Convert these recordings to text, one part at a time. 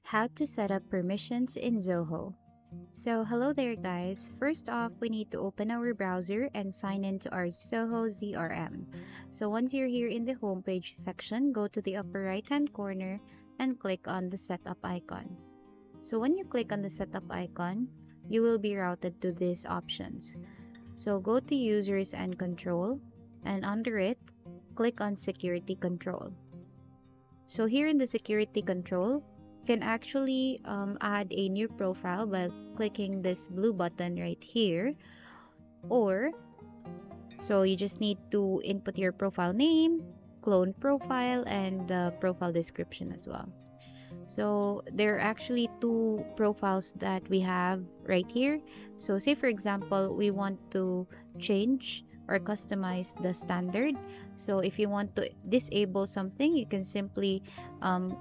How to set up permissions in Zoho. So hello there guys. First off, we need to open our browser and sign into our Zoho ZRM. So once you're here in the homepage section, go to the upper right hand corner and click on the setup icon. So when you click on the setup icon, you will be routed to these options. So go to users and control, and under it, click on security control. So here in the security control, you can actually add a new profile by clicking this blue button right here. Or, so you just need to input your profile name, clone profile, and the profile description as well. So there are actually two profiles that we have right here. So say for example, we want to change or customize the standard. So if you want to disable something, you can simply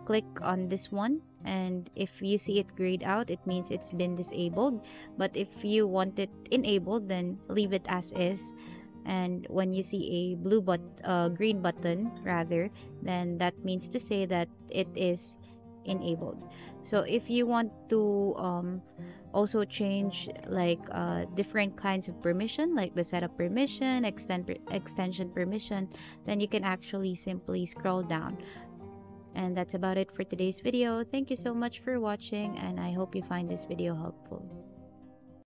click on this one, and if you see it grayed out, it means it's been disabled. But if you want it enabled, then leave it as is. And when you see a green button rather, then that means to say that it is enabled. So if you want to also change like different kinds of permission, like the setup permission, extension permission, then you can actually simply scroll down. And that's about it for today's video. Thank you so much for watching, and I hope you find this video helpful.